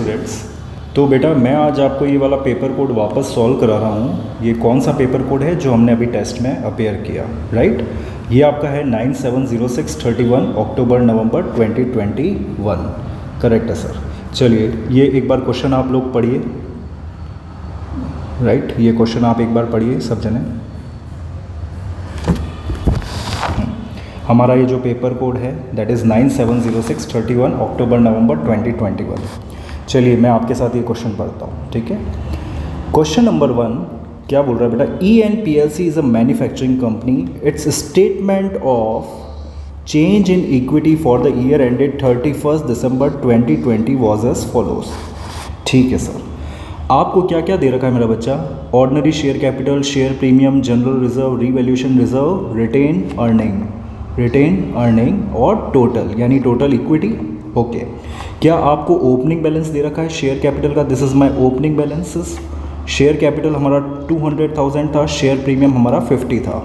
Students, तो बेटा मैं आज आपको ये वाला पेपर कोड वापस सॉल्व करा रहा हूँ। ये कौन सा पेपर कोड है जो हमने अभी टेस्ट में अपेयर किया, राइट। ये आपका है 970631 अक्टूबर नवंबर 2021, करेक्ट है सर। चलिए ये एक बार क्वेश्चन आप लोग पढ़िए, राइट। ये क्वेश्चन आप एक बार पढ़िए सब जने। हमारा ये जो पेपर कोड है दैट इज़ 970631 अक्टूबर नवंबर 2021। चलिए मैं आपके साथ ये क्वेश्चन पढ़ता हूँ, ठीक है। क्वेश्चन नंबर 1 क्या बोल रहा है बेटा, ENPLC is a manufacturing company. Its statement of change in equity for the year ended 31 December 2020 was as follows. ठीक है सर, आपको क्या क्या दे रखा है मेरा बच्चा? Ordinary share capital, share premium, general reserve, revaluation reserve, retain earning और टोटल यानी टोटल इक्विटी। ओके, क्या आपको ओपनिंग बैलेंस दे रखा है शेयर कैपिटल का? This is my opening balances. शेयर कैपिटल हमारा 200,000 था, शेयर प्रीमियम हमारा 50 था,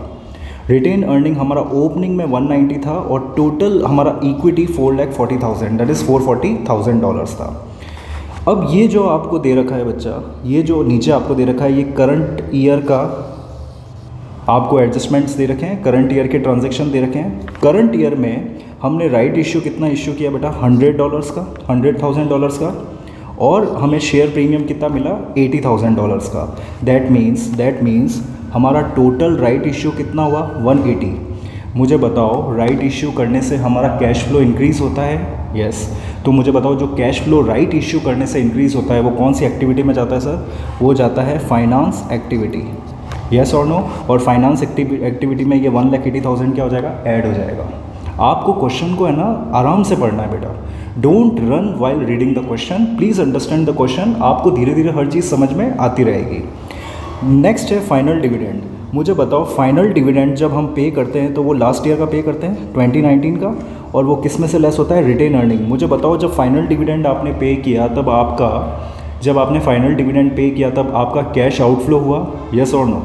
रिटेन अर्निंग हमारा ओपनिंग में 190 था और टोटल हमारा इक्विटी 4,40,000 दैट इज़ $440,000 था। अब ये जो आपको दे रखा है बच्चा, ये जो नीचे आपको दे रखा है, ये करंट ईयर का आपको एडजस्टमेंट्स दे रखे हैं, करंट ईयर के ट्रांजैक्शन दे रखे हैं। करंट ईयर में हमने राइट इश्यू कितना इश्यू किया बेटा? $100 का, $100,000 का, और हमें शेयर प्रीमियम कितना मिला? $80,000 का। दैट मीन्स हमारा टोटल राइट इश्यू कितना हुआ? 180। मुझे बताओ राइट इश्यू करने से हमारा कैश फ्लो इंक्रीज़ होता है? यस। तो मुझे बताओ जो कैश फ्लो राइट इश्यू करने से इंक्रीज़ होता है वो कौन सी एक्टिविटी में जाता है सर? वो जाता है फाइनेंस एक्टिविटी, यस और नो। और फाइनेंस एक्टिविटी में ये 1,80,000 क्या हो जाएगा? ऐड हो जाएगा। आपको क्वेश्चन को है ना आराम से पढ़ना है बेटा, don't run while reading the question, please understand the question. आपको धीरे धीरे हर चीज़ समझ में आती रहेगी। नेक्स्ट है फाइनल डिविडेंड। मुझे बताओ फाइनल डिविडेंड जब हम पे करते हैं तो वो लास्ट ईयर का पे करते हैं 2019 का, और वो किस में से लेस होता है? Retain earning. मुझे बताओ जब फाइनल डिविडेंड आपने पे किया तब जब आपने फाइनल डिविडेंड पे किया तब आपका कैश आउटफ्लो हुआ? यस और नो?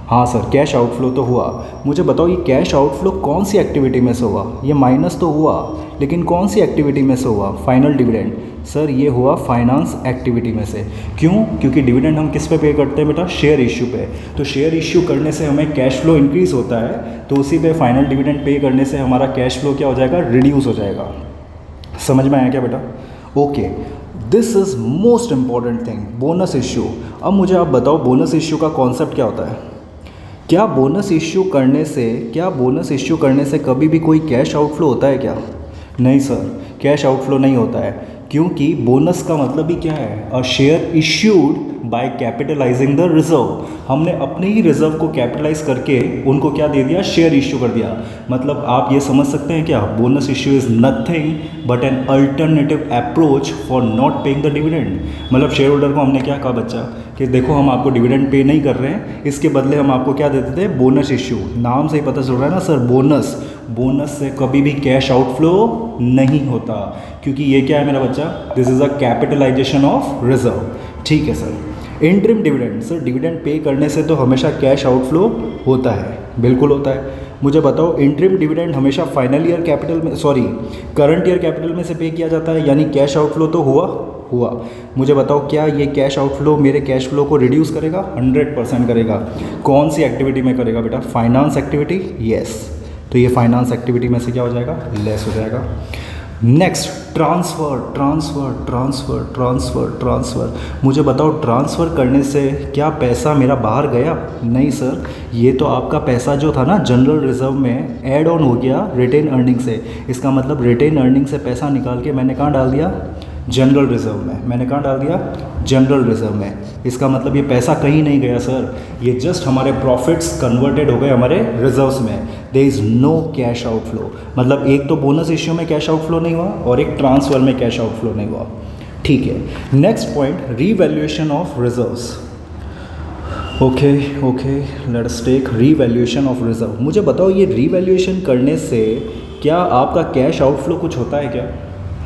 हाँ सर, कैश आउटफ्लो तो हुआ। मुझे बताओ ये कैश आउटफ्लो कौन सी एक्टिविटी में से हुआ? ये माइनस तो हुआ, लेकिन कौन सी एक्टिविटी में से हुआ? Final dividend. सर ये हुआ फाइनेंस एक्टिविटी में से। क्यों? क्योंकि डिविडेंड हम किस पे करते हैं बेटा? शेयर इश्यू पे। तो शेयर इश्यू करने से हमें कैश फ्लो इंक्रीज़ होता है, तो उसी पे फाइनल डिविडेंड पे करने से हमारा कैश फ्लो क्या हो जाएगा? रिड्यूस हो जाएगा। समझ में आया क्या बेटा? Okay, this is most important thing, bonus issue. अब मुझे आप बताओ बोनस इश्यू का कॉन्सेप्ट क्या होता है? क्या बोनस इश्यू करने से कभी भी कोई कैश आउटफ्लो होता है क्या? नहीं सर, कैश आउटफ्लो नहीं होता है, क्योंकि बोनस का मतलब ही क्या है? A share issued by capitalising the reserve. हमने अपने ही रिजर्व को कैपिटलाइज करके उनको क्या दे दिया? शेयर इश्यू कर दिया। मतलब आप ये समझ सकते हैं क्या? Bonus issue is nothing but an alternative approach for not paying the dividend. मतलब शेयर होल्डर को हमने क्या कहा बच्चा कि देखो हम आपको डिविडेंड पे नहीं कर रहे हैं, इसके बदले हम आपको क्या देते थे? Bonus issue. नाम से ही पता चल रहा है ना सर, बोनस से कभी भी कैश आउटफ्लो नहीं होता, क्योंकि ये क्या है मेरा बच्चा? This is a capitalization of reserve. ठीक है sir. Interim dividend, sir dividend pay करने से तो हमेशा कैश आउटफ्लो होता है, बिल्कुल होता है। मुझे बताओ इंटरिम डिविडेंड हमेशा करंट ईयर कैपिटल में से पे किया जाता है, यानी कैश आउटफ्लो तो हुआ। मुझे बताओ क्या ये कैश आउटफ्लो मेरे कैश फ्लो को रिड्यूस करेगा? 100% करेगा। कौन सी एक्टिविटी में करेगा बेटा? Finance activity. यस, तो ये फाइनेंस एक्टिविटी में से क्या हो जाएगा? लेस हो जाएगा। Next transfer. मुझे बताओ ट्रांसफ़र करने से क्या पैसा मेरा बाहर गया? नहीं सर, ये तो आपका पैसा जो था ना जनरल रिजर्व में ऐड ऑन हो गया रिटेन अर्निंग से। इसका मतलब रिटेन अर्निंग से पैसा निकाल के मैंने कहाँ डाल दिया? जनरल रिजर्व में। मैंने कहाँ डाल दिया? जनरल रिजर्व में। इसका मतलब ये पैसा कहीं नहीं गया सर, ये जस्ट हमारे प्रॉफिट्स कन्वर्टेड हो गए हमारे रिजर्व्स में। There is no cash outflow. मतलब एक तो बोनस इश्यू में कैश आउटफ्लो नहीं हुआ और एक ट्रांसफ़र में कैश आउटफ्लो नहीं हुआ। ठीक है, next point, revaluation of reserves. Okay, let's take revaluation of reserve. मुझे बताओ ये रीवैल्यूएशन करने से क्या आपका कैश आउटफ्लो कुछ होता है क्या?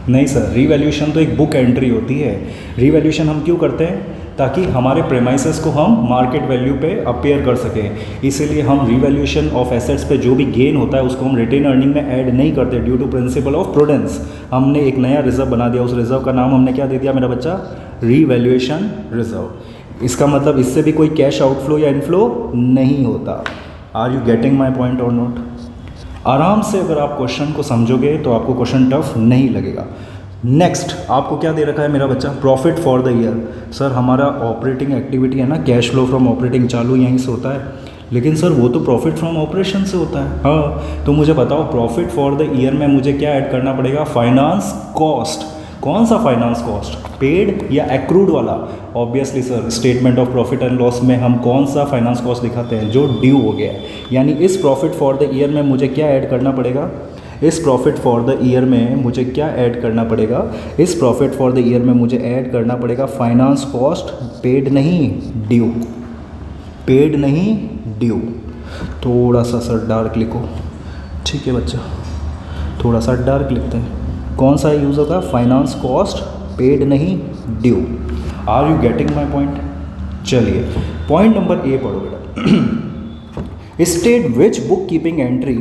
नहीं सर, रीवैल्यूएशन तो एक बुक एंट्री होती है। रीवैल्यूएशन हम क्यों करते हैं? ताकि हमारे प्रेमाइसेस को हम मार्केट वैल्यू पे अपेयर कर सकें। इसीलिए हम रीवैल्यूएशन ऑफ एसेट्स पे जो भी गेन होता है उसको हम रिटेन अर्निंग में ऐड नहीं करते due to principle of prudence. हमने एक नया रिजर्व बना दिया, उस रिजर्व का नाम हमने क्या दे दिया मेरा बच्चा? Revaluation reserve. इसका मतलब इससे भी कोई कैश आउटफ्लो या इनफ्लो नहीं होता। Are you getting my point और नॉट? आराम से अगर आप क्वेश्चन को समझोगे तो आपको क्वेश्चन टफ नहीं लगेगा। नेक्स्ट आपको क्या दे रखा है मेरा बच्चा? Profit for the year. Sir हमारा ऑपरेटिंग एक्टिविटी है ना, कैश फ्लो फ्रॉम ऑपरेटिंग चालू यहीं से होता है, लेकिन सर वो तो प्रॉफिट फ्रॉम ऑपरेशन से होता है। हाँ, तो मुझे बताओ प्रॉफिट फॉर द ईयर में मुझे क्या ऐड करना पड़ेगा? Finance cost. कौन सा फाइनेंस कॉस्ट? पेड या एक्रूड वाला? Obviously sir statement of profit and loss में हम कौन सा फाइनेंस कॉस्ट दिखाते हैं? जो ड्यू हो गया है। यानी इस प्रॉफिट फॉर द ईयर में मुझे क्या ऐड करना पड़ेगा? इस प्रॉफिट फॉर द ईयर में मुझे क्या ऐड करना पड़ेगा? इस प्रॉफिट फॉर द ईयर में मुझे ऐड करना पड़ेगा फाइनेंस कॉस्ट, पेड नहीं ड्यू, पेड नहीं ड्यू। थोड़ा सा सर डार्क लिखो, ठीक है बच्चा, थोड़ा सा डार्क लिखते हैं। कौन सा यूज़ होगा? फाइनेंस कॉस्ट, पेड नहीं due. Are you getting my point? चलिए पॉइंट नंबर ए पढ़ो बेटा। State which book keeping entry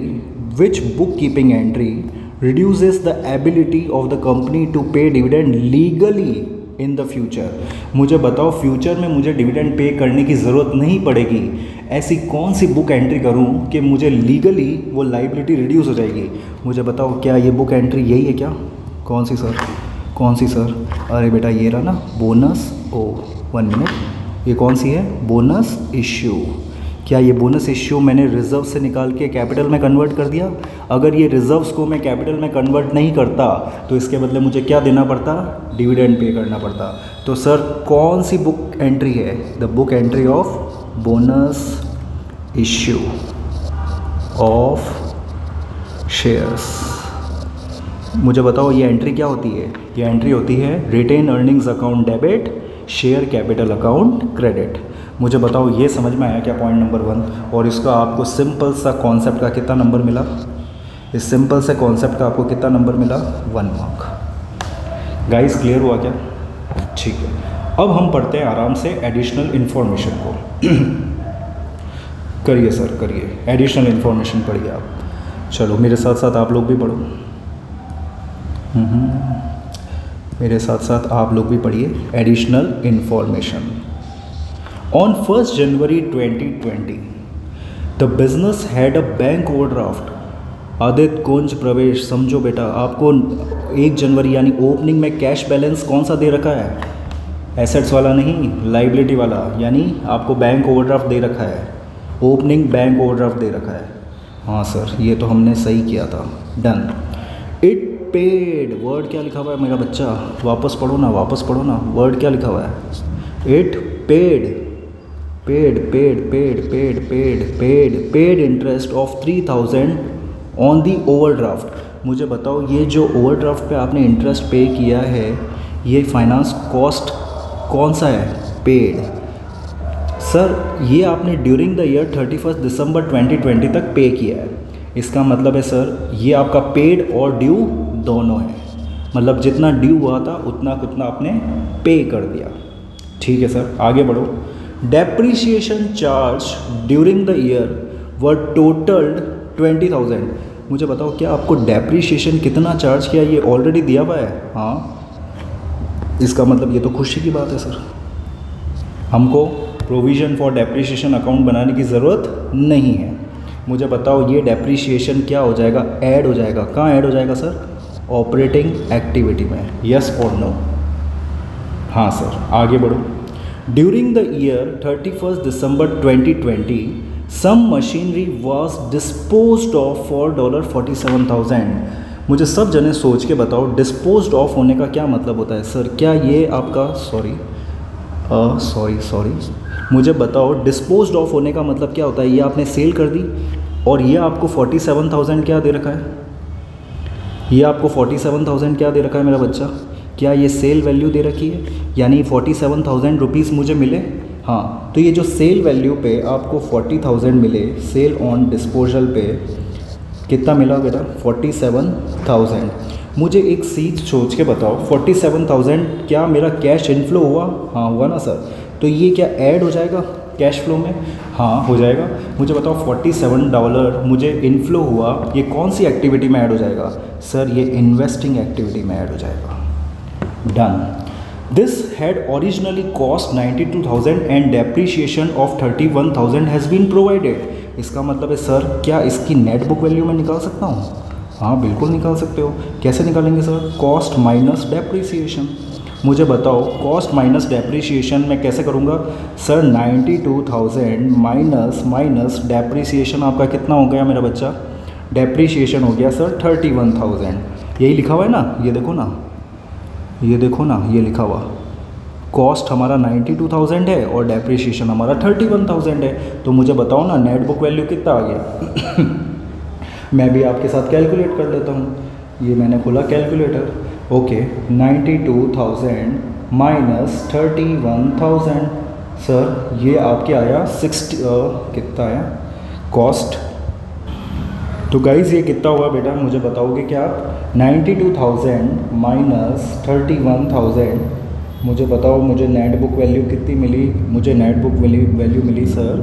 reduces the ability of the company to pay dividend legally in the future। मुझे बताओ future में मुझे dividend pay करने की ज़रूरत नहीं पड़ेगी। ऐसी कौन सी बुक एंट्री करूं कि मुझे लीगली वो लाइबिलिटी रिड्यूस हो जाएगी? मुझे बताओ क्या ये बुक एंट्री यही है क्या? कौन सी सर? कौन सी सर? अरे बेटा ये रहा ना, बोनस। ओ 1 मिनट, ये कौन सी है? Bonus issue. क्या ये बोनस इश्यू मैंने रिजर्व से निकाल के कैपिटल में कन्वर्ट कर दिया? अगर ये रिजर्व्स को मैं कैपिटल में कन्वर्ट नहीं करता तो इसके बदले मुझे क्या देना पड़ता? डिविडेंड पे करना पड़ता। तो सर कौन सी बुक एंट्री है? The book entry of bonus issue of shares. मुझे बताओ ये एंट्री क्या होती है? ये एंट्री होती है retain earnings account debit, share capital account credit. मुझे बताओ ये समझ में आया क्या पॉइंट नंबर 1? और इसका आपको सिंपल सा कॉन्सेप्ट का कितना नंबर मिला? इस सिंपल से कॉन्सेप्ट का आपको कितना नंबर मिला? 1 मार्क। गाइस क्लियर हुआ क्या? ठीक है, अब हम पढ़ते हैं आराम से एडिशनल इन्फॉर्मेशन को। करिए सर करिए, एडिशनल इन्फॉर्मेशन पढ़िए आप। चलो मेरे साथ साथ आप लोग भी पढ़ो। मेरे साथ साथ आप लोग भी पढ़िए additional information. On 1 January 2020 the business had a bank overdraft. Aditya Kunj Pravesh, समझो बेटा, आपको 1 जनवरी यानी ओपनिंग में कैश बैलेंस कौन सा दे रखा है? एसेट्स वाला नहीं, लाइबिलिटी वाला, यानी आपको बैंक ओवरड्राफ्ट दे रखा है। ओपनिंग बैंक ओवरड्राफ्ट दे रखा है। हाँ सर ये तो हमने सही किया था, डन। इट पेड, वर्ड क्या लिखा हुआ है मेरा बच्चा? वापस पढ़ो ना, वापस पढ़ो ना, वर्ड क्या लिखा हुआ है? It paid, paid paid paid paid paid paid paid interest of 3000 on the overdraft. मुझे बताओ ये जो ओवरड्राफ्ट पे आपने इंटरेस्ट पे किया है, ये फाइनेंस कॉस्ट कौन सा है? पेड। सर ये आपने ड्यूरिंग द ईयर 31 दिसंबर 2020 तक पे किया है। इसका मतलब है सर ये आपका पेड और ड्यू दोनों है, मतलब जितना ड्यू हुआ था उतना कितना आपने पे कर दिया। ठीक है सर, आगे बढ़ो। Depreciation charge during the year वर टोटल्ड 20,000। मुझे बताओ क्या आपको डेप्रीशिएशन कितना चार्ज किया ये ऑलरेडी दिया हुआ है? हाँ, इसका मतलब ये तो खुशी की बात है सर, हमको प्रोविज़न फॉर डेप्रीशिएशन अकाउंट बनाने की ज़रूरत नहीं है। मुझे बताओ ये डेप्रीशिएशन क्या हो जाएगा? ऐड हो जाएगा। कहाँ ऐड हो जाएगा सर? ऑपरेटिंग एक्टिविटी में। यस और नो? हाँ सर, आगे बढ़ो। During the year 31 December 2020 some machinery was disposed off for $47,000। मुझे सब जने सोच के बताओ डिस्पोज्ड ऑफ होने का क्या मतलब होता है? सर क्या ये आपका सॉरी मुझे बताओ डिस्पोज्ड ऑफ होने का मतलब क्या होता है? ये आपने सेल कर दी और ये आपको 47,000 क्या दे रखा है? ये आपको 47,000 क्या दे रखा है मेरा बच्चा? क्या ये सेल वैल्यू दे रखी है? यानी 47,000 रुपीज़ मुझे मिले। हाँ, तो ये जो सेल वैल्यू पे आपको 40,000 मिले, सेल ऑन डिस्पोजल पे कितना मिला बेटा? 47,000। मुझे एक चीज़ सोच के बताओ, 47,000 क्या मेरा कैश इनफ्लो हुआ? हाँ हुआ ना सर। तो ये क्या ऐड हो जाएगा कैश फ्लो में? हाँ हो जाएगा। मुझे बताओ $47 मुझे इनफ्लो हुआ, ये कौन सी एक्टिविटी में ऐड हो जाएगा? सर ये इन्वेस्टिंग एक्टिविटी में ऐड हो जाएगा। Done. This had originally cost 92,000 and depreciation of 31,000 has been provided. इसका मतलब है सर क्या इसकी नेट बुक वैल्यू मैं निकाल सकता हूँ? हाँ बिल्कुल निकाल सकते हो। कैसे निकालेंगे सर? Cost minus depreciation. मुझे बताओ कॉस्ट माइनस डेप्रीसिएशन मैं कैसे करूँगा? सर 92,000 माइनस डेप्रीसिएशन आपका कितना हो गया मेरा बच्चा? डेप्रीसिएशन हो गया सर 31,000। यही लिखा हुआ है ना, ये देखो ना, ये देखो ना, ये लिखा हुआ कॉस्ट हमारा 92,000 है और डेप्रीशिएशन हमारा 31,000 है। तो मुझे बताओ ना नेट बुक वैल्यू कितना आ गया? मैं भी आपके साथ कैलकुलेट कर लेता हूँ। ये मैंने खोला कैलकुलेटर। ओके 92,000 माइनस 31,000 सर ये आपके आया 60 कितना आया कॉस्ट? तो गाइज़ ये कितना हुआ बेटा मुझे बताओगे क्या आप? 92,000 माइनस 31,000। मुझे बताओ मुझे नेट बुक वैल्यू कितनी मिली? मुझे नेट बुक वैल्यू मिली सर,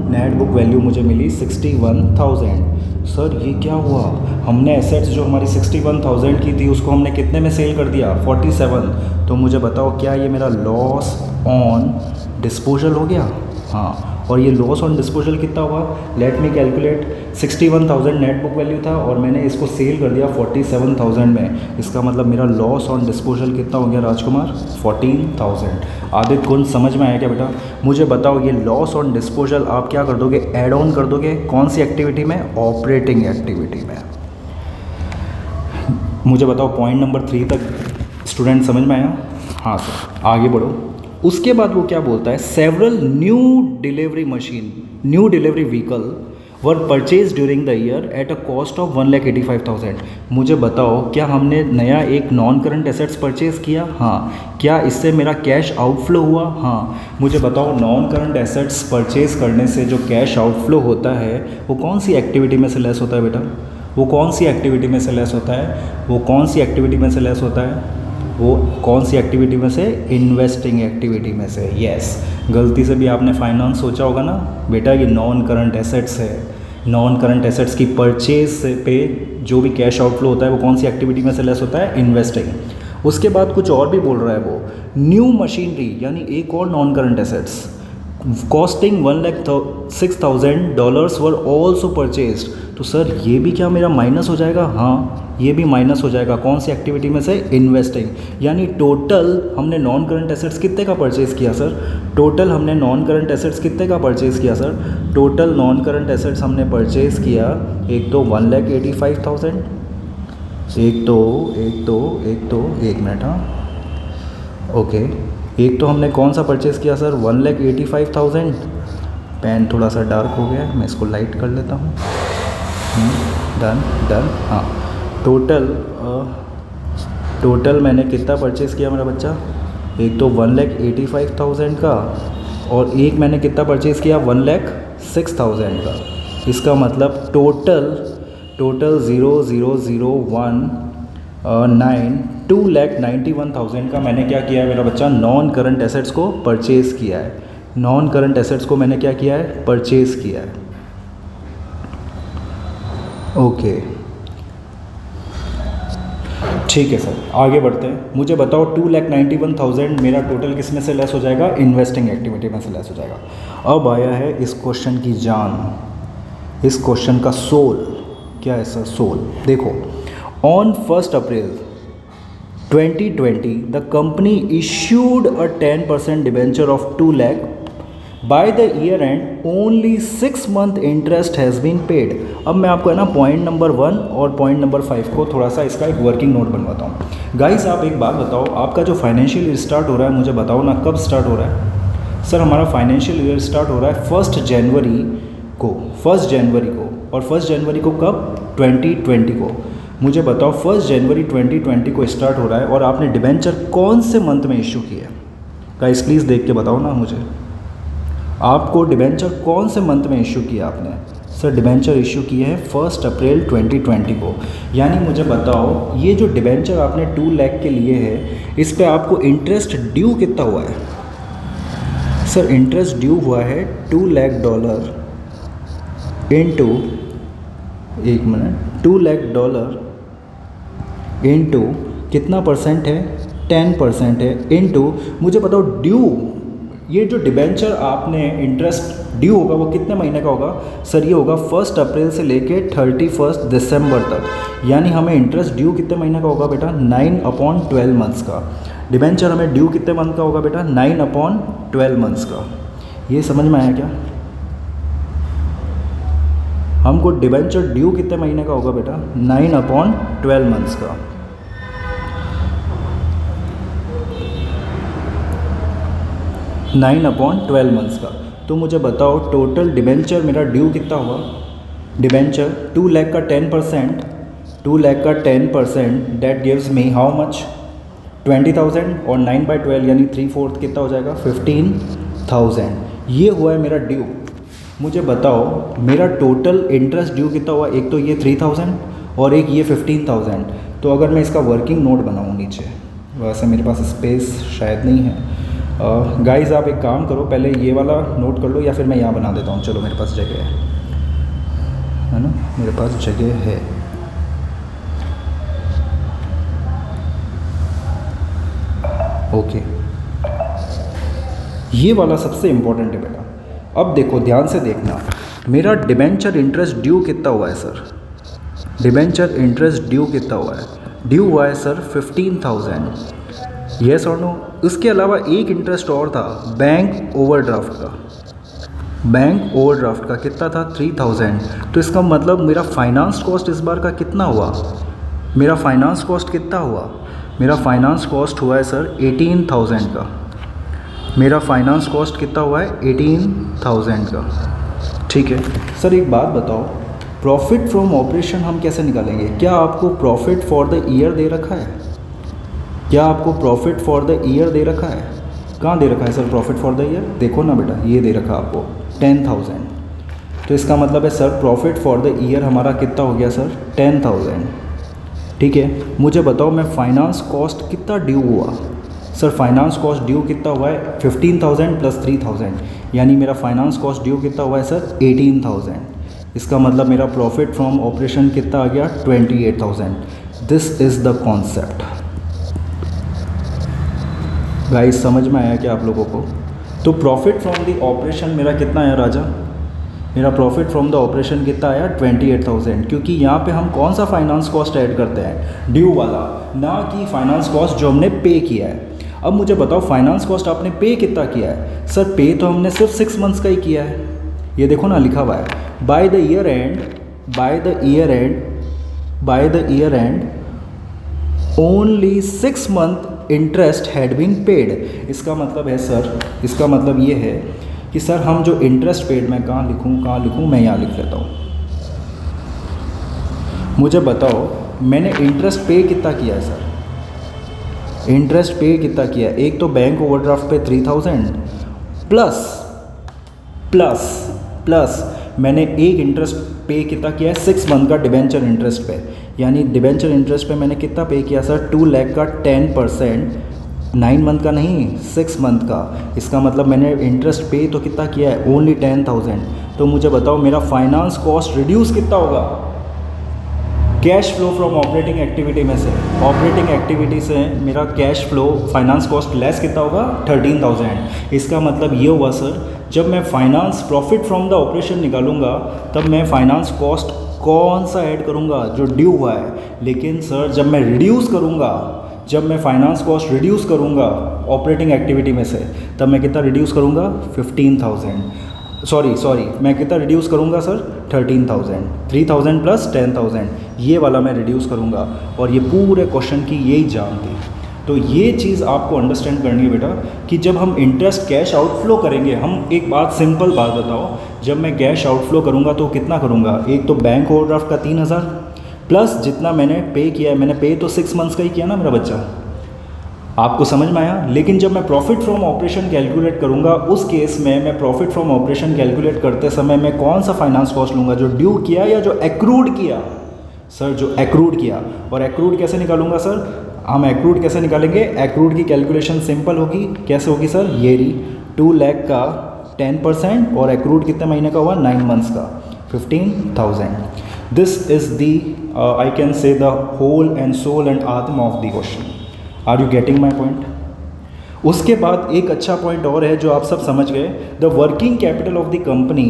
नेट बुक वैल्यू मुझे मिली 61,000। सर ये क्या हुआ? हमने एसेट्स जो हमारी 61,000 की थी उसको हमने कितने में सेल कर दिया? 47। तो मुझे बताओ क्या ये मेरा लॉस ऑन डिस्पोजल हो गया? हाँ। और ये लॉस ऑन डिस्पोजल कितना हुआ? Let me calculate. 61,000 net book value था और मैंने इसको सेल कर दिया 47,000 में। इसका मतलब मेरा लॉस ऑन डिस्पोजल कितना हो गया राजकुमार? 14,000। आदित्य कुंज समझ में आया क्या बेटा? मुझे बताओ ये लॉस ऑन डिस्पोजल आप क्या कर दोगे? ऐड ऑन कर दोगे कौन सी एक्टिविटी में? ऑपरेटिंग एक्टिविटी में। मुझे बताओ पॉइंट नंबर 3 तक स्टूडेंट समझ में आया? हाँ सर आगे बढ़ो। उसके बाद वो क्या बोलता है? Several new delivery machine, new delivery vehicle were purchase during the year at a cost of 1,85,000। मुझे बताओ क्या हमने नया एक नॉन करंट एसेट्स परचेज़ किया? हाँ। क्या इससे मेरा कैश आउटफ्लो हुआ? हाँ। मुझे बताओ नॉन करंट एसेट्स परचेज़ करने से जो कैश आउटफ्लो होता है वो कौन सी एक्टिविटी में से लेस होता है बेटा? वो कौन सी एक्टिविटी में से लेस होता है? वो कौन सी एक्टिविटी में से लेस होता है? वो कौन सी एक्टिविटी में से? इन्वेस्टिंग एक्टिविटी में से। यस। गलती से भी आपने फाइनेंस सोचा होगा ना बेटा, ये नॉन करंट एसेट्स है। नॉन करंट एसेट्स की परचेज पे जो भी कैश आउटफ्लो होता है वो कौन सी एक्टिविटी में से लेस होता है? इन्वेस्टिंग। उसके बाद कुछ और भी बोल रहा है वो, न्यू मशीनरी यानी एक और non current assets costing $1,06,000 were also purchase. तो सर ये भी क्या मेरा माइनस हो जाएगा? हाँ ये भी माइनस हो जाएगा। कौन सी एक्टिविटी में से? इन्वेस्टिंग। यानी टोटल हमने नॉन करंट एसेट्स कितने का परचेज़ किया सर? टोटल हमने नॉन करंट एसेट्स कितने का परचेज़ किया sir? Total non current assets हमने परचेज़ किया एक तो 1,85,000, एक मिनट हाँ ओके, एक तो हमने कौन सा परचेज़ किया सर? 1,85,000। पेन थोड़ा सा डार्क हो गया, मैं इसको लाइट कर लेता हूँ। डन हाँ। टोटल मैंने कितना परचेज़ किया मेरा बच्चा? एक तो 1,85,000 का और एक मैंने कितना परचेज़ किया? 1,06,000 का। इसका मतलब टोटल 2,91,000 का मैंने क्या किया है मेरा बच्चा? नॉन करंट एसेट्स को परचेज़ किया है। नॉन करंट एसेट्स को मैंने क्या किया है? परचेज़ किया है। ओके ठीक है सर आगे बढ़ते हैं। मुझे बताओ 2,91,000 मेरा टोटल किस में से लेस हो जाएगा? इन्वेस्टिंग एक्टिविटी में से लेस हो जाएगा। अब आया है इस क्वेश्चन की जान, इस क्वेश्चन का सोल। क्या है सर? सोल। देखो on 1 April 2020 the company issued a 10% debenture of 2 lakh. By the year end only 6 month interest has been paid. अब मैं आपको है ना पॉइंट नंबर 1 और पॉइंट नंबर 5 को थोड़ा सा इसका एक वर्किंग नोट बनवाता हूँ। गाइस आप एक बात बताओ, आपका जो फाइनेंशियल ईयर स्टार्ट हो रहा है मुझे बताओ ना कब स्टार्ट हो रहा है? सर हमारा फाइनेंशियल ईयर स्टार्ट हो रहा है 1 जनवरी को, 1 जनवरी को। और 1 जनवरी को कब? 2020 को। मुझे बताओ 1 जनवरी 2020 को स्टार्ट हो रहा है और आपने डिबेंचर कौन से मंथ में इशू किया? गाइस प्लीज़ देख के बताओ ना मुझे, आपको डिबेंचर कौन से मंथ में इशू किया आपने? सर डिबेंचर इशू किए हैं 1 अप्रैल 2020 को। यानी मुझे बताओ ये जो डिबेंचर आपने 2 लाख के लिए है इस पे आपको इंटरेस्ट ड्यू कितना हुआ है? सर इंटरेस्ट ड्यू हुआ है $2 लाख इंटू, एक मिनट, $2 लाख इंटू कितना परसेंट है? 10% है, इंटू मुझे बताओ ड्यू, ये जो डिबेंचर आपने इंटरेस्ट ड्यू होगा वो कितने महीने का होगा? सर ये होगा 1 अप्रैल से लेके 31 दिसंबर तक। यानी हमें इंटरेस्ट ड्यू कितने महीने का होगा बेटा? 9/12 मंथ्स का। डिबेंचर हमें ड्यू कितने मंथ का होगा बेटा? 9/12 मंथ्स का। ये समझ में आया क्या? हमको डिबेंचर ड्यू कितने महीने का होगा बेटा? 9/12 मंथ्स का। नाइन अपॉन 12 मंथ्स का। तो मुझे बताओ टोटल डिबेंचर मेरा ड्यू कितना हुआ? डिबेंचर 2 लाख का 10%, 2 लाख का 10% that gives me how much? 20,000 और 9/12 यानी 3/4 कितना हो जाएगा? 15,000। ये हुआ है मेरा ड्यू। मुझे बताओ मेरा टोटल इंटरेस्ट ड्यू कितना हुआ? एक तो ये 3,000 और एक ये 15,000। तो अगर मैं इसका वर्किंग नोट बनाऊँ नीचे, वैसे मेरे पास स्पेस शायद नहीं है। गाइस आप एक काम करो, पहले ये वाला नोट कर लो या फिर मैं यहाँ बना देता हूँ। चलो मेरे पास जगह है ना, मेरे पास जगह है। ओके, ये वाला सबसे इम्पोर्टेंट है बेटा। अब देखो ध्यान से देखना, मेरा डिबेंचर इंटरेस्ट ड्यू कितना हुआ है सर? डिबेंचर इंटरेस्ट ड्यू कितना हुआ है? ड्यू हुआ है सर 15,000। येस और नो? उसके अलावा एक इंटरेस्ट और था बैंक ओवरड्राफ्ट का। बैंक ओवरड्राफ्ट का कितना था? 3,000। तो इसका मतलब मेरा फाइनेंस कॉस्ट इस बार का कितना हुआ? मेरा फाइनेंस कॉस्ट कितना हुआ? मेरा फाइनेंस कॉस्ट हुआ है सर 18,000 का। मेरा फाइनेंस कॉस्ट कितना हुआ है? 18,000 का। ठीक है सर, एक बात बताओ, प्रॉफिट फ्रॉम ऑपरेशन हम कैसे निकालेंगे? क्या आपको प्रॉफिट फॉर द ईयर दे रखा है? क्या आपको प्रॉफिट फॉर द ईयर दे रखा है? कहाँ दे रखा है sir profit for the year? देखो ना बेटा, ये दे रखा आपको 10,000। तो इसका मतलब है sir profit for the year हमारा कितना हो गया सर? 10,000। ठीक है, मुझे बताओ मैं फाइनेंस कॉस्ट कितना ड्यू हुआ? सर फाइनेंस कॉस्ट ड्यू कितना हुआ है? 15,000 प्लस 3,000, यानी मेरा फाइनेंस कॉस्ट ड्यू कितना हुआ है सर? 18,000। इसका मतलब मेरा प्रॉफिट फ्रॉम ऑपरेशन कितना आ गया? 28,000। This is the concept. Guys समझ में आया क्या आप लोगों को? तो प्रॉफिट फ्रॉम द ऑपरेशन मेरा कितना आया राजा? मेरा प्रॉफिट फ्रॉम द ऑपरेशन कितना आया? 28,000। क्योंकि यहाँ पे हम कौन सा फाइनेंस कॉस्ट ऐड करते हैं? ड्यू वाला, ना कि फाइनेंस कॉस्ट जो हमने पे किया है। अब मुझे बताओ फाइनेंस कॉस्ट आपने पे कितना किया है? सर पे तो हमने सिर्फ 6 मंथ्स का ही किया है। ये देखो ना लिखा हुआ है by the year end, by the year end, by the year end only 6 month interest had been paid. इसका मतलब है सर, इसका मतलब ये है कि सर हम जो इंटरेस्ट पेड, मैं कहाँ लिखूँ, मैं यहाँ लिख लेता हूँ। मुझे बताओ मैंने इंटरेस्ट पे कितना किया है सर? इंटरेस्ट पे कितना किया है? एक तो बैंक ओवरड्राफ्ट पे 3,000 प्लस प्लस प्लस मैंने एक इंटरेस्ट पे कितना किया है? 6 मंथ का डिबेंचर इंटरेस्ट पे। यानी डिबेंचर इंटरेस्ट पे मैंने कितना पे किया सर? 2 लाख का 10%, 9 मंथ का नहीं 6 मंथ का। इसका मतलब मैंने इंटरेस्ट पे तो कितना किया है? ओनली 10,000। तो मुझे बताओ मेरा फाइनेंस कॉस्ट रिड्यूस कितना होगा? Cash flow from operating activity में से, ऑपरेटिंग एक्टिविटी से मेरा cash flow finance cost less कितना होगा? 13,000। इसका मतलब ये हुआ सर जब मैं finance profit from the operation निकालूंगा तब मैं फाइनेंस कॉस्ट कौन सा ऐड करूंगा? जो ड्यू हुआ है। लेकिन सर जब मैं रिड्यूस करूंगा, जब मैं फाइनेंस कॉस्ट रिड्यूस करूंगा ऑपरेटिंग एक्टिविटी में से, तब मैं कितना रिड्यूस करूंगा? 15,000। सॉरी मैं कितना रिड्यूस करूंगा सर? 13,000। 3,000 प्लस 10,000 ये वाला मैं रिड्यूस करूंगा। और ये पूरे क्वेश्चन की यही जान थी। तो ये चीज़ आपको अंडरस्टैंड करनी है बेटा कि जब हम इंटरेस्ट कैश आउटफ्लो करेंगे, हम एक बात सिंपल बात बताओ, जब मैं कैश आउटफ्लो करूँगा तो कितना करूँगा? एक तो बैंक ओवरड्राफ्ट का 3,000 प्लस जितना मैंने पे किया है, मैंने पे तो 6 मंथ्स का ही किया ना मेरा बच्चा। आपको समझ में आया। लेकिन जब मैं प्रॉफिट फ्रॉम ऑपरेशन कैलकुलेट करूंगा उस केस में मैं प्रॉफिट फ्रॉम ऑपरेशन कैलकुलेट करते समय मैं कौन सा फाइनेंस कॉस्ट लूँगा, जो ड्यू किया या जो एक्रूड किया। सर जो एक्रूड किया, और एक्रूड कैसे निकालूंगा सर, हम एक्रूड कैसे निकालेंगे, एक्रूड की कैलकुलेशन सिंपल होगी, कैसे होगी सर, ये रही 2 लाख का 10% और एक्रूड कितने महीने का हुआ, 9 मंथ्स का 15,000। This is the I can say the whole and soul एंड आत्म of the question. Are you getting my point. उसके बाद एक अच्छा पॉइंट और है जो आप सब समझ गए, the working capital of the company,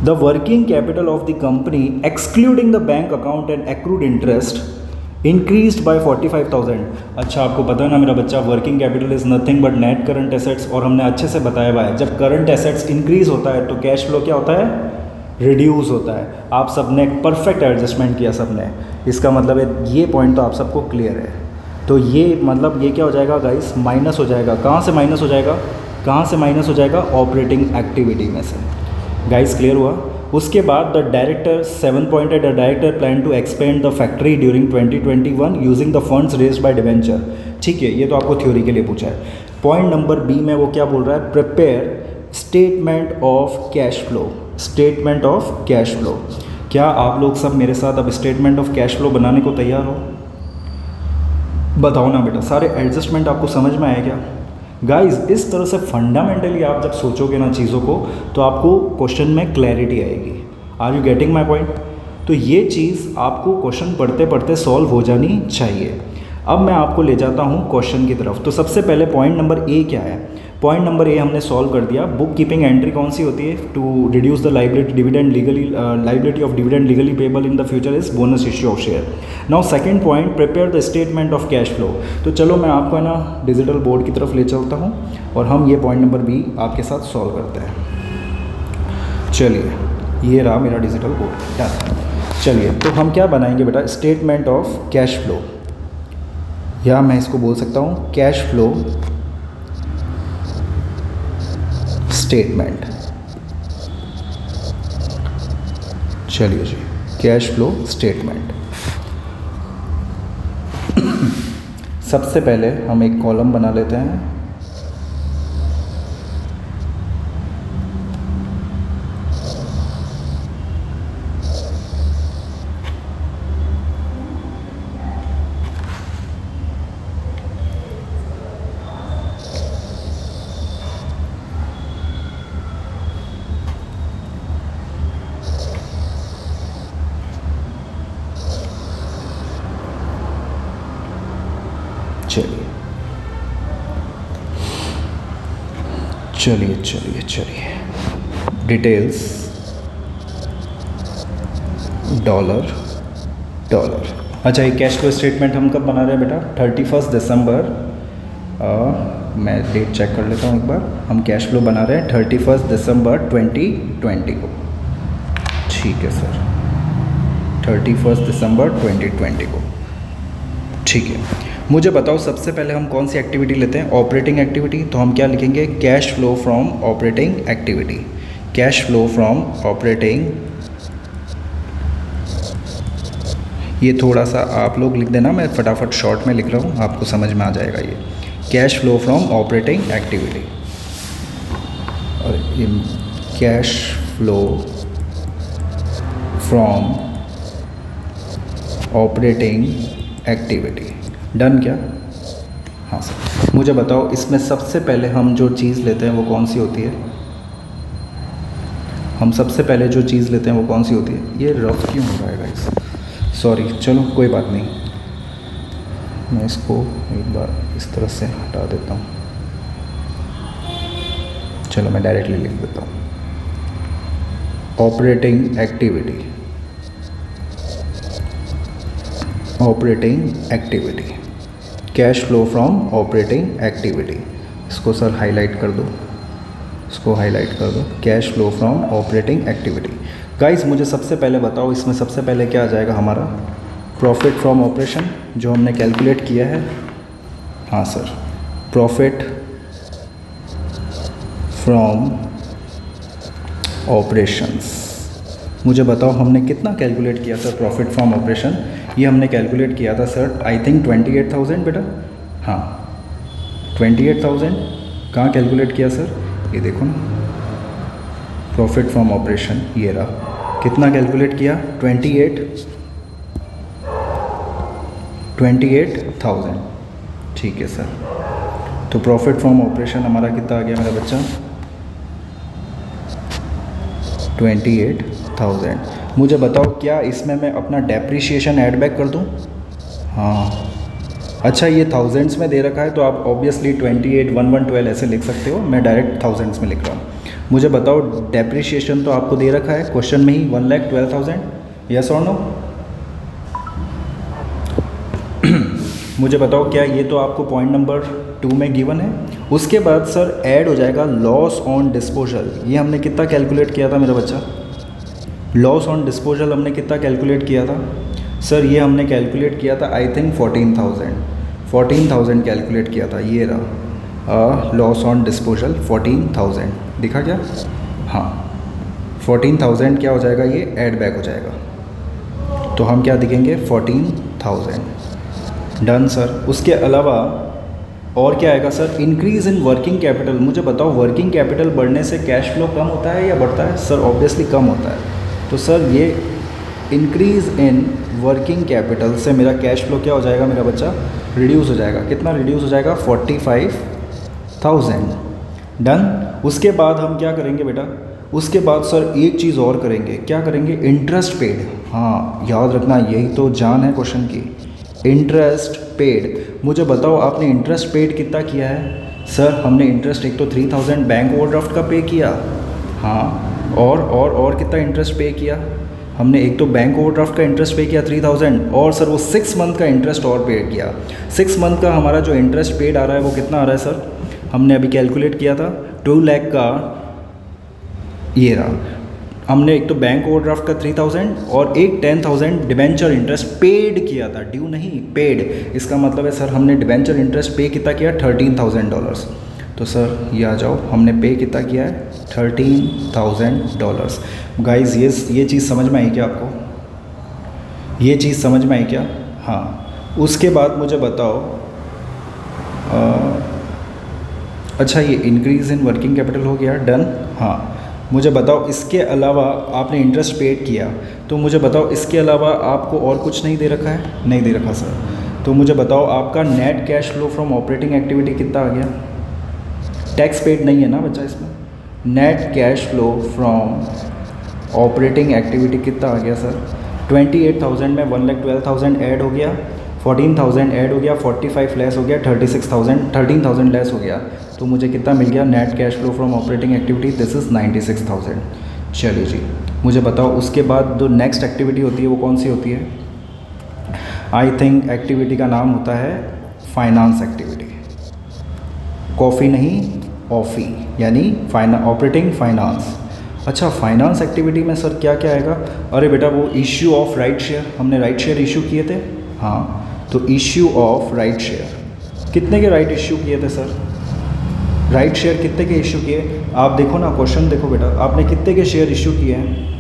the working capital of the company excluding the bank account and accrued interest increased by 45,000। अच्छा आपको पता है ना मेरा बच्चा, working capital is nothing but net current assets, और हमने अच्छे से बताया हुआ है जब करंट एसेट्स इंक्रीज होता है तो कैश फ्लो क्या होता है, रिड्यूस होता है। आप सबने परफेक्ट एडजस्टमेंट किया सबने, इसका मतलब है ये पॉइंट तो आप सबको क्लियर है। तो ये मतलब ये क्या हो जाएगा गाइस, माइनस हो जाएगा। कहाँ से माइनस हो जाएगा, कहाँ से माइनस हो जाएगा, ऑपरेटिंग एक्टिविटी में से। गाइस क्लियर हुआ। उसके बाद द डायरेक्टर 7 पॉइंट है, the director plan to expand the factory during 2021 using the funds raised by debenture. ठीक है, ये तो आपको थ्योरी के लिए पूछा है। पॉइंट नंबर बी में वो क्या बोल रहा है, prepare statement of cash flow, statement of cash flow. क्या आप लोग सब मेरे साथ अब स्टेटमेंट ऑफ कैश फ्लो बनाने को तैयार हो, बताओ ना बेटा। सारे एडजस्टमेंट आपको समझ में आया क्या गाइस। इस तरह से फंडामेंटली आप जब सोचोगे ना चीज़ों को तो आपको क्वेश्चन में क्लैरिटी आएगी। Are you getting my point. तो ये चीज़ आपको क्वेश्चन पढ़ते पढ़ते सॉल्व हो जानी चाहिए। अब मैं आपको ले जाता हूँ क्वेश्चन की तरफ। तो सबसे पहले पॉइंट नंबर ए क्या है, पॉइंट नंबर ए हमने सॉल्व कर दिया। बुक कीपिंग एंट्री कौन सी होती है, to reduce the liability dividend legally, liability of dividend legally payable in the future is bonus issue of share. Now second point, prepare the statement of cash flow. तो चलो मैं आपको है ना डिजिटल बोर्ड की तरफ ले चलता हूँ और हम ये पॉइंट नंबर बी आपके साथ सॉल्व करते हैं। चलिए ये रहा मेरा डिजिटल बोर्ड, डन। चलिए तो हम क्या बनाएंगे बेटा, स्टेटमेंट ऑफ कैश फ्लो, या मैं इसको बोल सकता हूँ कैश फ्लो स्टेटमेंट। चलिए जी, कैश फ्लो स्टेटमेंट। सबसे पहले हम एक कॉलम बना लेते हैं। चलिए चलिए चलिए डिटेल्स डॉलर डॉलर। अच्छा ये कैश फ्लो स्टेटमेंट हम कब बना रहे हैं बेटा, 31 दिसंबर। मैं डेट चेक कर लेता हूँ एक बार। हम कैश फ्लो बना रहे हैं 31 दिसंबर 2020 को। ठीक है सर, 31 दिसंबर 2020 को। ठीक है, मुझे बताओ सबसे पहले हम कौन सी एक्टिविटी लेते हैं, ऑपरेटिंग एक्टिविटी। तो हम क्या लिखेंगे, cash flow from operating activity, cash flow from operating. ये थोड़ा सा आप लोग लिख देना, मैं फटाफट शॉर्ट में लिख रहा हूँ, आपको समझ में आ जाएगा। ये cash flow from operating activity, और ये cash flow from operating activity. Done क्या, हाँ सर। मुझे बताओ इसमें सबसे पहले हम जो चीज़ लेते हैं वो कौन सी होती है, हम सबसे पहले जो चीज़ लेते हैं वो कौन सी होती है। ये रफ क्यों हो रहा है गाइस, सॉरी, चलो कोई बात नहीं, मैं इसको एक बार इस तरह से हटा देता हूँ। चलो मैं डायरेक्टली लिख देता हूँ, operating activity, operating activity, cash flow from operating activity. इसको सर हाईलाइट कर दो, इसको हाईलाइट कर दो, cash flow from operating activity. Guys मुझे सबसे पहले बताओ इसमें सबसे पहले क्या आ जाएगा हमारा, प्रॉफिट फ्रॉम ऑपरेशन जो हमने कैलकुलेट किया है। हाँ सर, प्रॉफिट फ्रॉम ऑपरेशंस। मुझे बताओ हमने कितना कैलकुलेट किया सर प्रॉफिट फ्रॉम ऑपरेशन, ये हमने कैलकुलेट किया था सर, आई थिंक 28,000 बेटा, हाँ 28,000। कहाँ कैलकुलेट किया सर, ये देखो ना, प्रॉफिट फ्रॉम ऑपरेशन ये रहा। कितना कैलकुलेट किया, 28,000, ठीक है सर। तो प्रॉफिट फ्रॉम ऑपरेशन हमारा कितना आ गया मेरा बच्चा, 28,000। मुझे बताओ क्या इसमें मैं अपना डेप्रिसिएशन ऐड बैक कर दूँ? हाँ, अच्छा ये थाउजेंड्स में दे रखा है तो आप ऑब्वियसली 28,11,12 ऐसे लिख सकते हो, मैं डायरेक्ट थाउजेंड्स में लिख रहा हूँ। मुझे बताओ डेप्रिसिएशन तो आपको दे रखा है क्वेश्चन में ही, 1,12,000, यस और नो? मुझे बताओ क्या ये तो आपको पॉइंट नंबर 2 में गिवन है। उसके बाद सर ऐड हो जाएगा लॉस ऑन डिस्पोजल। ये हमने कितना कैलकुलेट किया था मेरा बच्चा, लॉस ऑन डिस्पोजल हमने कितना कैलकुलेट किया था सर? ये हमने कैलकुलेट किया था आई थिंक 14,000 कैलकुलेट किया था। ये रहा लॉस ऑन डिस्पोजल 14,000, दिखा क्या? हाँ 14,000 क्या हो जाएगा, ये ऐड बैक हो जाएगा। तो हम क्या दिखेंगे, 14,000, डन सर। उसके अलावा और क्या आएगा sir, increase in working capital. मुझे बताओ वर्किंग कैपिटल बढ़ने से कैश फ्लो कम होता है या बढ़ता है? सर ऑब्वियसली कम होता है। तो सर ये इंक्रीज़ इन वर्किंग कैपिटल से मेरा कैश फ्लो क्या हो जाएगा मेरा बच्चा, रिड्यूस हो जाएगा। कितना रिड्यूस हो जाएगा, 45,000, डन। उसके बाद हम क्या करेंगे बेटा, उसके बाद सर एक चीज़ और करेंगे, क्या करेंगे, इंटरेस्ट पेड। हाँ याद रखना, यही तो जान है क्वेश्चन की, इंटरेस्ट पेड। मुझे बताओ आपने इंटरेस्ट पेड कितना किया है? सर हमने इंटरेस्ट एक तो 3,000 बैंक ओवरड्राफ्ट का पे किया, हाँ, और कितना इंटरेस्ट पे किया हमने? एक तो बैंक ओवरड्राफ्ट का इंटरेस्ट पे किया 3,000, और सर वो 6 मंथ का इंटरेस्ट और पे किया। 6 मंथ का हमारा जो इंटरेस्ट पेड आ रहा है वो कितना आ रहा है सर? हमने अभी कैलकुलेट किया था 2 लाख का, ये रहा। हमने एक तो बैंक ओवरड्राफ्ट का 3,000 और एक 10,000 डिबेंचर इंटरेस्ट पेड किया था, ड्यू नहीं, पेड। इसका मतलब है सर हमने डिबेंचर इंटरेस्ट पे कितना किया, $13,000। तो सर ये आ जाओ, हमने पे कितना किया है, $13,000। गाइज ये चीज़ समझ में आई क्या आपको? ये चीज़ समझ में आई क्या? हाँ। उसके बाद मुझे बताओ अच्छा ये इंक्रीज़ इन वर्किंग कैपिटल हो गया, डन। हाँ मुझे बताओ इसके अलावा आपने इंटरेस्ट पेड किया, तो मुझे बताओ इसके अलावा आपको और कुछ नहीं दे रखा है? नहीं दे रखा सर। तो मुझे बताओ आपका net cash flow from operating activity कितना आ गया? टैक्स पेड नहीं है ना बच्चा इसमें। Net cash flow from operating activity कितना आ गया सर? 28,000 में 1,12,000 ऐड हो गया, 14,000 ऐड हो गया, 45 लेस हो गया, 13,000 लेस हो गया। तो मुझे कितना मिल गया net cash flow from operating activity? This is 96,000। चलिए जी, मुझे बताओ उसके बाद जो नेक्स्ट एक्टिविटी होती है वो कौन सी होती है? आई थिंक एक्टिविटी का नाम होता है फाइनेंस एक्टिविटी। कॉफ़ी नहीं, ऑफ़ी, यानी ऑपरेटिंग फाइनेंस। अच्छा फाइनेंस एक्टिविटी में सर क्या क्या आएगा? अरे बेटा वो इश्यू ऑफ राइट शेयर, हमने राइट शेयर इशू किए थे। हाँ तो इश्यू ऑफ राइट शेयर, कितने के राइट इश्यू किए थे सर? राइट शेयर कितने के इशू किए? आप देखो ना क्वेश्चन देखो बेटा, आपने कितने के शेयर इशू किए हैं?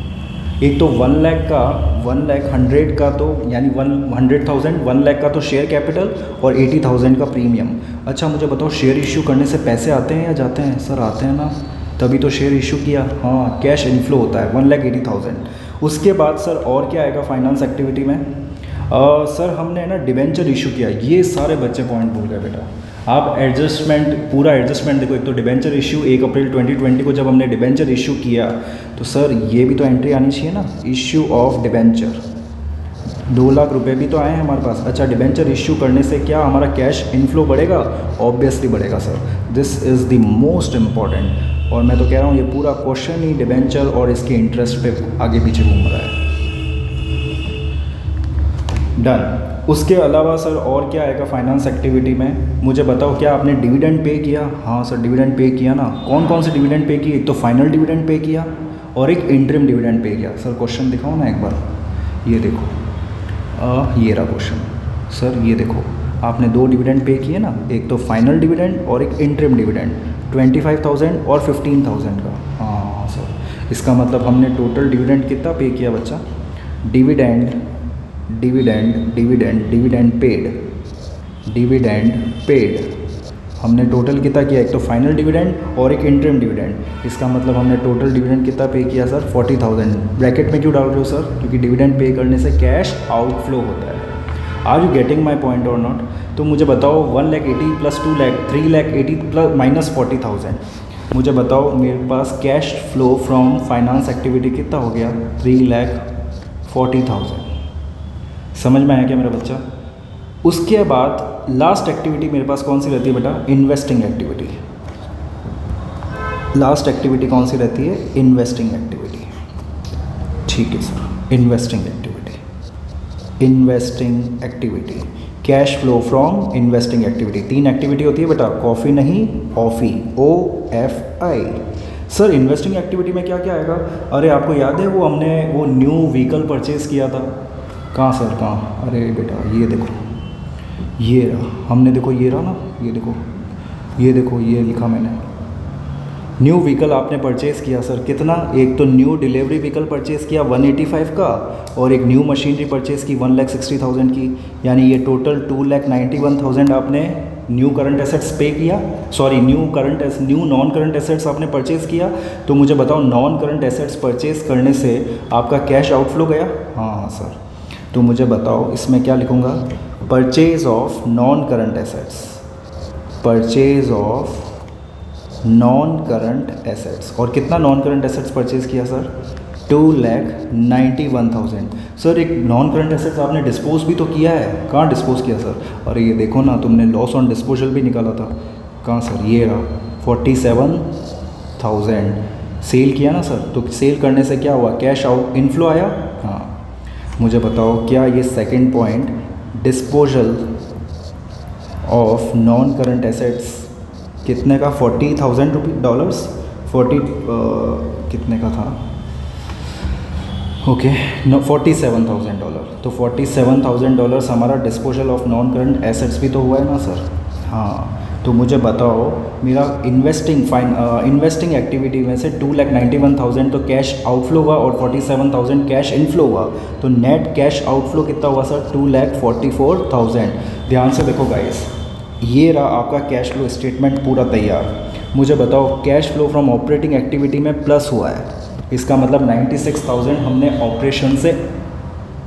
एक तो 1 लाख का, 1,00,100 का, तो यानी 100,000, 1 लाख का तो शेयर कैपिटल और 80,000 का प्रीमियम। अच्छा मुझे बताओ शेयर इशू करने से पैसे आते हैं या जाते हैं? सर आते हैं ना, तभी तो शेयर इशू किया। हाँ कैश इनफ्लो होता है 1,80,000। उसके बाद सर और क्या आएगा फाइनेंस एक्टिविटी में? सर हमने ना डिबेंचर इशू किया। ये सारे बच्चे पॉइंट भूल गए बेटा। आप एडजस्टमेंट, पूरा एडजस्टमेंट देखो। एक तो डिबेंचर इशू 1 अप्रैल 2020 को जब हमने डिबेंचर इशू किया, तो सर ये भी तो एंट्री आनी चाहिए ना, इशू ऑफ डिबेंचर। 2 लाख रुपए भी तो आए हैं हमारे पास। अच्छा डिबेंचर इशू करने से क्या हमारा कैश इनफ्लो बढ़ेगा? ऑब्वियसली बढ़ेगा sir, this is the most important. और मैं तो कह रहा हूँ ये पूरा क्वेश्चन ही डिबेंचर और इसके इंटरेस्ट पे आगे पीछे घूम रहा है। डन। उसके अलावा सर और क्या आएगा फाइनेंस एक्टिविटी में? मुझे बताओ क्या आपने डिविडेंड पे किया? हाँ सर डिविडेंड पे किया ना। कौन कौन से डिविडेंड पे किए? एक तो फाइनल डिविडेंड पे किया और एक इंटरिम डिविडेंड पे किया। सर क्वेश्चन दिखाओ ना एक बार, ये देखो, ये रहा क्वेश्चन। सर ये देखो आपने 2 डिविडेंड पे किए ना, एक तो फाइनल डिविडेंड और एक इंटरिम डिविडेंड, 25,000 और 15,000 का। हाँ सर, इसका मतलब हमने टोटल डिविडेंड कितना पे किया बच्चा? डिविडेंड डिविडेंड पेड हमने टोटल कितना किया, एक तो फाइनल डिविडेंड और एक इंटरिम डिविडेंड। इसका मतलब हमने टोटल डिविडेंड कितना पे किया सर 40,000। ब्रैकेट में क्यों डाल रहे हो सर, क्योंकि डिविडेंड पे करने से कैश आउटफ्लो होता है। Are you getting my point और नॉट? तो मुझे बताओ 1,80,000 प्लस 2,00,000 3,80,000 प्लस माइनस 40,000। मुझे बताओ मेरे पास cash flow from finance activity कितना हो गया 3,40,000। समझ में आया क्या मेरा बच्चा? उसके बाद लास्ट एक्टिविटी मेरे पास कौन सी रहती है बेटा, इन्वेस्टिंग एक्टिविटी। लास्ट एक्टिविटी कौन सी रहती है, इन्वेस्टिंग एक्टिविटी। ठीक है sir, investing activity cash flow from investing activity. 3 activity होती है बेटा, कॉफ़ी नहीं ऑफ़ी, OFI। सर इन्वेस्टिंग एक्टिविटी में क्या क्या आएगा? अरे आपको याद है वो हमने वो न्यू व्हीकल परचेज़ किया था, कहाँ सर कहाँ? अरे बेटा ये देखो, ये रहा, हमने देखो ये रहा ना, ये देखो ये लिखा मैंने, न्यू व्हीकल आपने परचेज़ किया सर। कितना? एक तो न्यू डिलीवरी व्हीकल परचेज़ किया 185 का, और एक न्यू मशीनरी परचेज़ की 1,60,000 की, यानी ये टोटल 2,91,000 आपने न्यू करंट एसेट्स पे किया, sorry new non current assets आपने परचेज़ किया। तो मुझे बताओ नॉन करंट एसेट्स परचेज़ करने से आपका कैश आउटफ्लो गया? हाँ सर। तो मुझे बताओ इसमें क्या लिखूँगा, purchase of non current assets, purchase of non current assets. और कितना नॉन करंट एसेट्स परचेज़ किया सर? 2,91,000। सर एक नॉन करंट एसेट्स आपने डिस्पोज भी तो किया है, कहाँ डिस्पोज किया सर? अरे ये देखो ना, तुमने लॉस ऑन डिस्पोजल भी निकाला था, कहाँ सर? ये रहा 47,000 सेल किया ना सर। तो सेल करने से क्या हुआ, कैश आउट इनफ्लो आया। हाँ मुझे बताओ क्या ये second point disposal of non current assets कितने का, $40,000 40 कितने का था, ओके नो $47,000। तो $47,000 हमारा disposal of non current assets भी तो हुआ है ना सर। हाँ तो मुझे बताओ मेरा इन्वेस्टिंग एक्टिविटी में से 2,91,000 तो कैश आउटफ्लो हुआ और 47,000 कैश इनफ्लो हुआ। तो नेट कैश आउटफ्लो कितना हुआ सर? 2,44,000। ध्यान से देखो गाइस, ये रहा आपका कैश फ्लो स्टेटमेंट पूरा तैयार। मुझे बताओ cash flow from operating activity में प्लस हुआ है, इसका मतलब 96,000 हमने ऑपरेशन से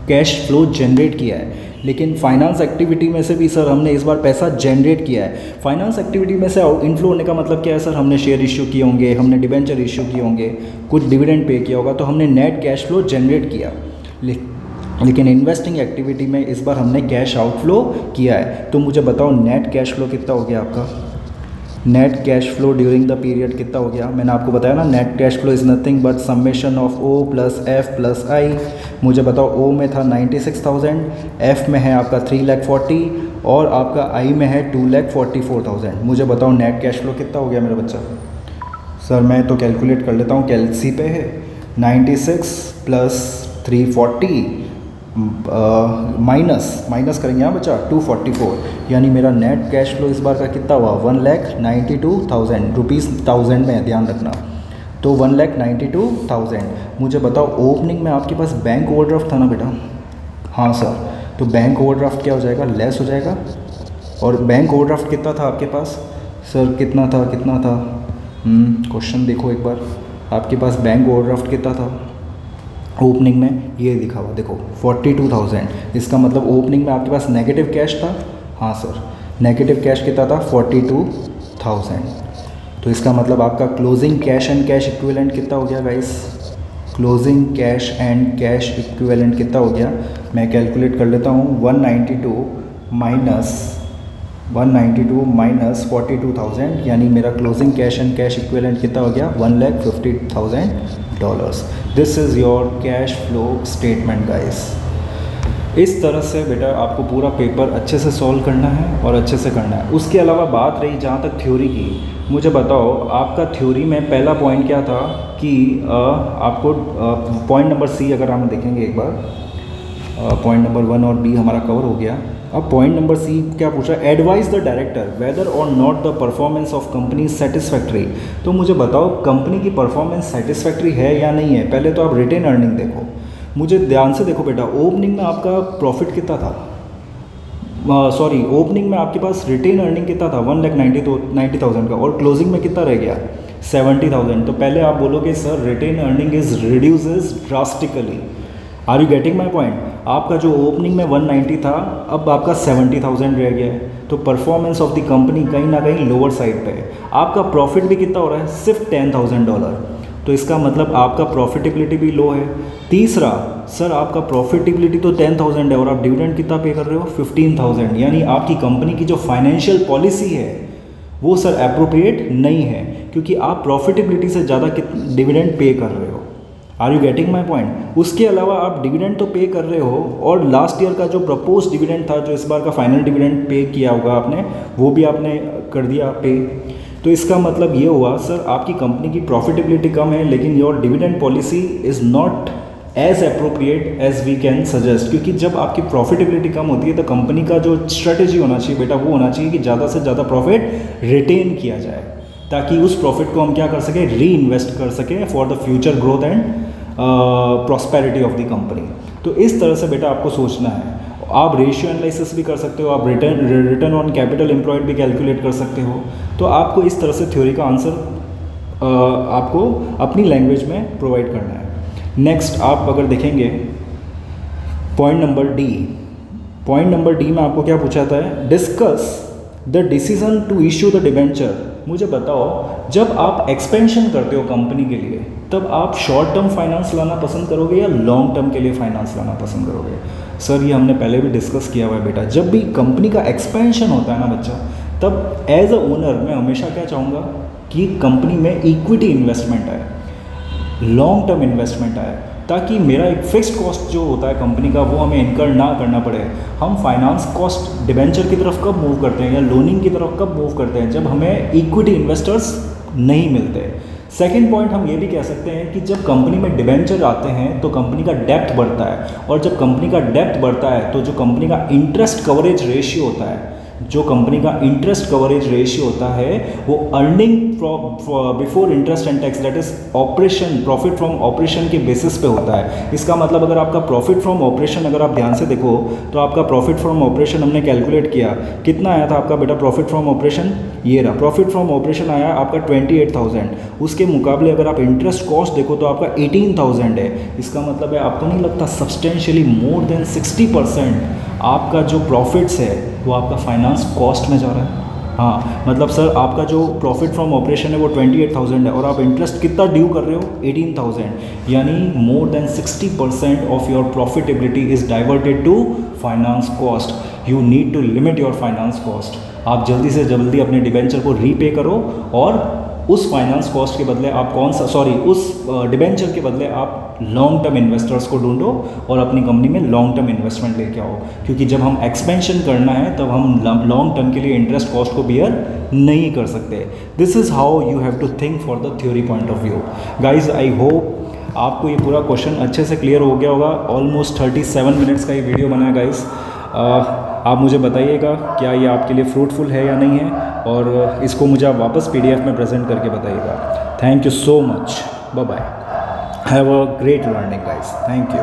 कैश फ्लो जनरेट किया है। लेकिन फाइनेंस एक्टिविटी में से भी सर हमने इस बार पैसा जनरेट किया है। फाइनेंस एक्टिविटी में से इनफ्लो होने का मतलब क्या है सर? हमने शेयर इश्यू किए होंगे, हमने डिबेंचर इश्यू किए होंगे, कुछ डिविडेंड पे किया होगा, तो हमने नेट कैश फ्लो जनरेट किया। लेकिन इन्वेस्टिंग एक्टिविटी में इस बार हमने कैश आउटफ्लो किया है। तो मुझे बताओ नेट कैश फ्लो कितना हो गया आपका? Net cash flow during the period कितना हो गया? मैंने आपको बताया ना, net cash flow is nothing but summation of O plus F plus I। मुझे बताओ O में था 96,000, F में है आपका 3,40,000 और आपका I में है 2,44,000। मुझे बताओ नेट कैश फ्लो कितना हो गया मेरा बच्चा? सर मैं तो कैलकुलेट कर लेता हूँ, कैलसी पे है 96 प्लस 340 माइनस करेंगे यहाँ बच्चा 244, यानी मेरा नेट कैश फ्लो इस बार का कितना हुआ? 1,92,000 रुपीज़, 1000 में ध्यान रखना। तो 1,92,000। मुझे बताओ ओपनिंग में आपके पास बैंक ओवरड्राफ्ट था ना बेटा? हाँ सर। तो बैंक ओवरड्राफ्ट क्या हो जाएगा? लेस हो जाएगा। और बैंक ओवरड्राफ्ट कितना था आपके पास सर? कितना था? क्वेश्चन देखो एक बार, आपके पास बैंक ओवरड्राफ्ट कितना था ओपनिंग में? ये लिखा हुआ देखो 42,000। इसका मतलब ओपनिंग में आपके पास नेगेटिव कैश था। हाँ सर, नेगेटिव कैश कितना था? 42,000। तो इसका मतलब आपका closing cash and cash equivalent कितना हो गया guys? Closing cash and cash equivalent कितना हो गया? मैं कैलकुलेट कर लेता हूँ। 192 माइनस 42,000, यानी मेरा closing cash and cash equivalent कितना हो गया? $1,50,000। This is your cash flow statement guys. इस तरह से बेटा आपको पूरा पेपर अच्छे से सॉल्व करना है और अच्छे से करना है। उसके अलावा बात रही जहाँ तक थ्योरी की, मुझे बताओ आपका थ्योरी में पहला पॉइंट क्या था कि आपको पॉइंट नंबर C अगर हम देखेंगे एक बार, पॉइंट नंबर 1 और B हमारा कवर हो गया। अब पॉइंट नंबर C क्या पूछा? एडवाइज द डायरेक्टर वेदर और not the performance of company satisfactory. तो मुझे बताओ कंपनी की परफॉर्मेंस सेटिस्फैक्ट्री है या नहीं है? पहले तो आप रिटेन अर्निंग देखो। मुझे ध्यान से देखो बेटा, ओपनिंग में आपका प्रॉफिट कितना था, सॉरी ओपनिंग में आपके पास रिटेन अर्निंग कितना था 1,90,000 का, और क्लोजिंग में कितना रह गया 70,000। तो पहले आप बोलोगे sir retain earning is reduces drastically. Are you getting my point? आपका जो ओपनिंग में 190 था, अब आपका 70,000 रह गया है। तो परफॉर्मेंस ऑफ द कंपनी कहीं ना कहीं लोअर साइड पे है। आपका प्रॉफिट भी कितना हो रहा है, सिर्फ $10,000। तो इसका मतलब आपका प्रॉफिटेबिलिटी भी लो है। तीसरा, सर आपका प्रॉफिटेबिलिटी तो 10,000 है और आप डिविडेंड कितना पे कर रहे हो 15,000, यानी आपकी कंपनी की जो फाइनेंशियल पॉलिसी है वो सर अप्रोप्रिएट नहीं है, क्योंकि आप प्रॉफिटेबिलिटी से ज़्यादा डिविडेंड पे कर रहे हो। Are you getting my point? उसके अलावा आप डिविडेंड तो पे कर रहे हो, और लास्ट ईयर का जो प्रपोज डिविडेंड था, जो इस बार का फाइनल डिविडेंड पे किया होगा आपने, वो भी आपने कर दिया पे। तो इसका मतलब ये हुआ सर आपकी कंपनी की प्रॉफिटेबिलिटी कम है, लेकिन your dividend policy is not as appropriate as we can suggest. क्योंकि जब आपकी प्रॉफिटेबिलिटी कम होती है तो कंपनी का जो स्ट्रेटेजी होना चाहिए बेटा, वो होना चाहिए कि ज़्यादा से ज़्यादा प्रॉफिट रिटेन किया जाए, ताकि उस प्रॉफिट को हम क्या कर सकें, री इन्वेस्ट कर सकें for the future growth and prosperity of the company. तो इस तरह से बेटा आपको सोचना है। आप रेशियो एनालिसिस भी कर सकते हो, आप रिटर्न ऑन कैपिटल एम्प्लॉयड भी कैलकुलेट कर सकते हो। तो आपको इस तरह से थ्योरी का आंसर आपको अपनी लैंग्वेज में प्रोवाइड करना है। नेक्स्ट आप अगर देखेंगे point number D, point number D में आपको क्या पूछा था, discuss the decision to issue the debenture. मुझे बताओ, जब आप एक्सपेंशन करते हो कंपनी के लिए, तब आप शॉर्ट टर्म फाइनेंस लाना पसंद करोगे या लॉन्ग टर्म के लिए फाइनेंस लाना पसंद करोगे? सर ये हमने पहले भी डिस्कस किया हुआ है बेटा, जब भी कंपनी का एक्सपेंशन होता है ना बच्चा, तब एज अ ओनर मैं हमेशा क्या चाहूँगा कि कंपनी में इक्विटी इन्वेस्टमेंट आए, लॉन्ग टर्म इन्वेस्टमेंट आए, ताकि मेरा एक फिक्स्ड कॉस्ट जो होता है कंपनी का, वो हमें इनकर ना करना पड़े। हम फाइनेंस कॉस्ट डिबेंचर की तरफ कब मूव करते हैं या लोनिंग की तरफ कब मूव करते हैं, जब हमें इक्विटी इन्वेस्टर्स नहीं मिलते। सेकेंड पॉइंट हम ये भी कह सकते हैं कि जब कंपनी में डिबेंचर आते हैं तो कंपनी का डेप्थ बढ़ता है, और जब कंपनी का डेप्थ बढ़ता है तो जो कंपनी का इंटरेस्ट कवरेज रेशियो होता है, जो कंपनी का इंटरेस्ट कवरेज रेशियो होता है, वो earning before interest and tax, that is operation, profit from operation के बेसिस पे होता है। इसका मतलब अगर आपका प्रॉफिट फ्रॉम ऑपरेशन, अगर आप ध्यान से देखो तो आपका प्रॉफिट फ्रॉम ऑपरेशन हमने कैलकुलेट किया, कितना आया था आपका बेटा प्रॉफिट फ्रॉम ऑपरेशन, ये रहा प्रॉफिट फ्रॉम ऑपरेशन आया आपका 28,000। उसके मुकाबले अगर आप इंटरेस्ट कॉस्ट देखो तो आपका 18,000 है। इसका मतलब है, आपको नहीं लगता सब्सटेंशियली मोर देन 60% आपका जो प्रॉफिट्स है वो आपका फाइनेंस कॉस्ट में जा रहा है? हाँ, मतलब सर आपका जो प्रॉफिट फ्रॉम ऑपरेशन है वो 28,000 है, और आप इंटरेस्ट कितना ड्यू कर रहे हो 18,000, यानी more than 60% of your profitability is diverted to finance cost. You need to limit your finance cost. आप जल्दी से जल्दी अपने डिबेंचर को रीपे करो, और उस फाइनेंस कॉस्ट के बदले आप उस डिबेंचर के बदले आप लॉन्ग टर्म इन्वेस्टर्स को ढूंढो और अपनी कंपनी में लॉन्ग टर्म इन्वेस्टमेंट लेके आओ। क्योंकि जब हम एक्सपेंशन करना है तब हम लॉन्ग टर्म के लिए इंटरेस्ट कॉस्ट को बियर नहीं कर सकते। This is how you have to think for the theory point of view. Guys I hope आपको ये पूरा क्वेश्चन अच्छे से क्लियर हो गया होगा। ऑलमोस्ट 37 मिनट्स का ये वीडियो बना है गाइज। आप मुझे बताइएगा क्या ये आपके लिए फ्रूटफुल है या नहीं है, और इसको मुझे आप वापस PDF में प्रेजेंट करके बताइएगा। Thank you so much, bye bye, have a great learning guys, thank you.